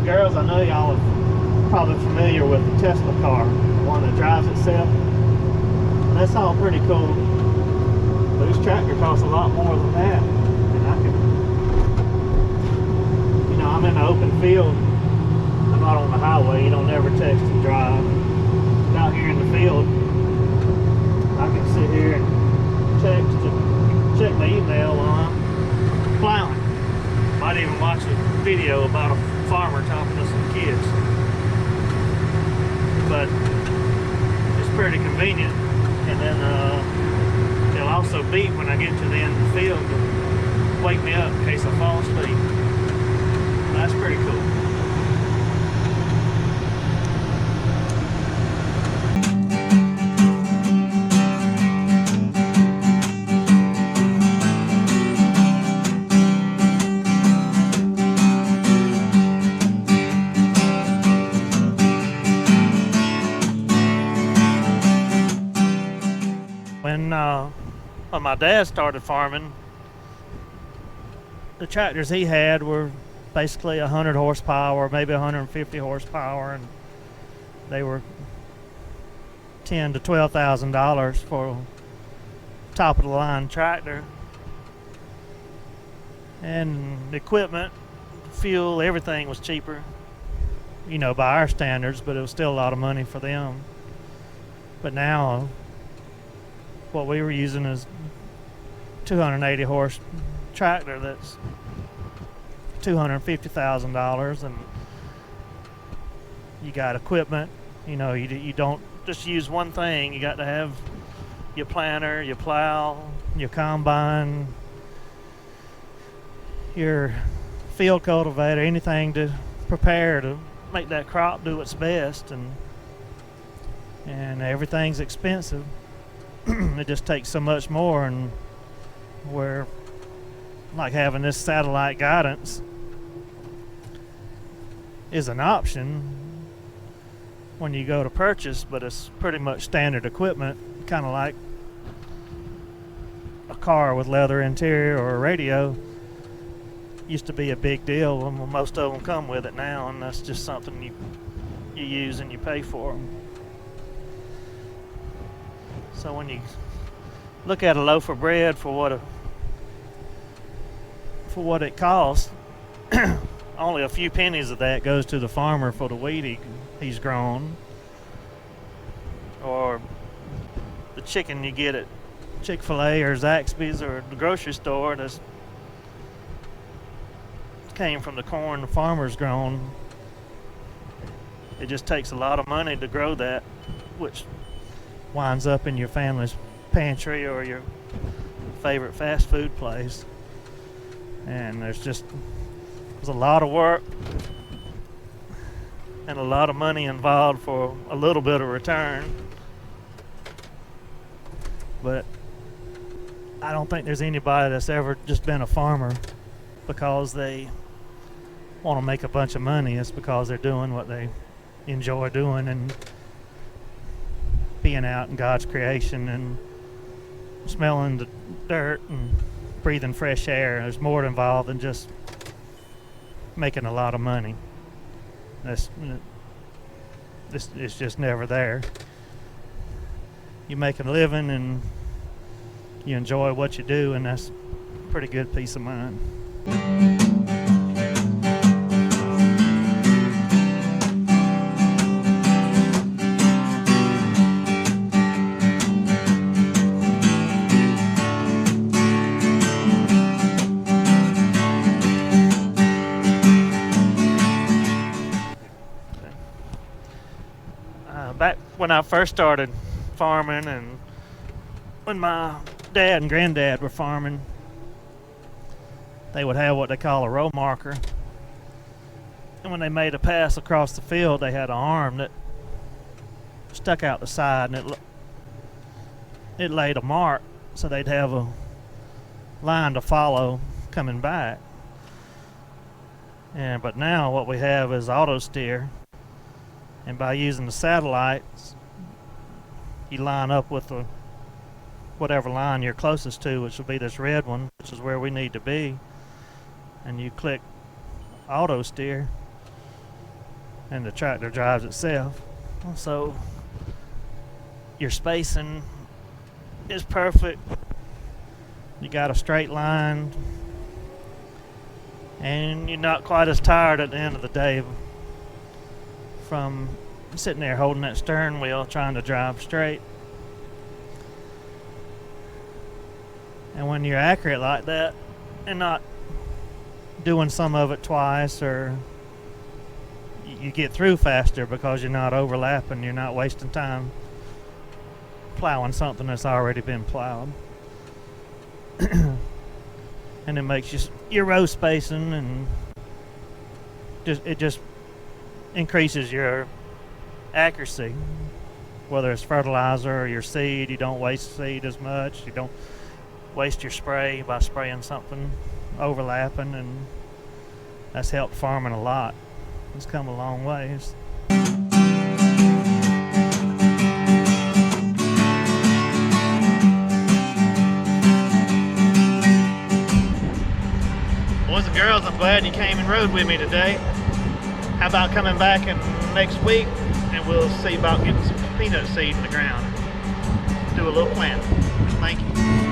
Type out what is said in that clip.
girls, I know y'all are probably familiar with the Tesla car, the one that drives itself. And that's all pretty cool. But this tractor costs a lot more than that. And I can, you know, I'm in an open field. I'm not on the highway. You don't ever text and drive. But out here in the field, I can sit here and check my email while I'm plowing. Might even watch a video about a farmer talking to some kids. But it's pretty convenient. And then it'll also beep when I get to the end of the field to wake me up in case I fall asleep. That's pretty cool. When my dad started farming, the tractors he had were basically 100 horsepower, maybe 150 horsepower, and they were $10,000 to $12,000 for a top of the line tractor. And the equipment, fuel, everything was cheaper, you know, by our standards, but it was still a lot of money for them. But now what we were using is 280 horse tractor that's $250,000, and you got equipment. You know, you don't just use one thing. You got to have your planter, your plow, your combine, your field cultivator, anything to prepare to make that crop do its best, and everything's expensive. It just takes so much more, and where like having this satellite guidance is an option when you go to purchase, but it's pretty much standard equipment, kind of like a car with leather interior or a radio. Used to be a big deal. Well, most of them come with it now, and that's just something you use and you pay for them. So when you look at a loaf of bread for what it costs, only a few pennies of that goes to the farmer for the wheat he's grown, or the chicken you get at Chick-fil-A or Zaxby's or the grocery store that came from the corn the farmer's grown. It just takes a lot of money to grow that, which winds up in your family's pantry or your favorite fast food place. And there's a lot of work and a lot of money involved for a little bit of return. But I don't think there's anybody that's ever just been a farmer because they want to make a bunch of money. It's because they're doing what they enjoy doing and being out in God's creation and smelling the dirt and breathing fresh air. There's more involved than just making a lot of money. This is just never there. You make a living and you enjoy what you do, and that's a pretty good peace of mind. Back when I first started farming, and when my dad and granddad were farming, they would have what they call a row marker. And when they made a pass across the field, they had an arm that stuck out the side, and it laid a mark, so they'd have a line to follow coming back. But now what we have is auto steer. And by using the satellites, you line up with whatever line you're closest to, which will be this red one, which is where we need to be. And you click auto steer, and the tractor drives itself. So your spacing is perfect. You got a straight line, and you're not quite as tired at the end of the day from sitting there holding that steering wheel trying to drive straight. And when you're accurate like that and not doing some of it twice, or you get through faster because you're not overlapping, you're not wasting time plowing something that's already been plowed. And it makes your row spacing, and it just increases your accuracy. Whether it's fertilizer or your seed, you don't waste seed as much. You don't waste your spray by spraying something overlapping, and that's helped farming a lot. It's come a long ways. Boys and girls, I'm glad you came and rode with me today. How about coming back next week, and we'll see about getting some peanut seed in the ground. Do a little planting. Thank you.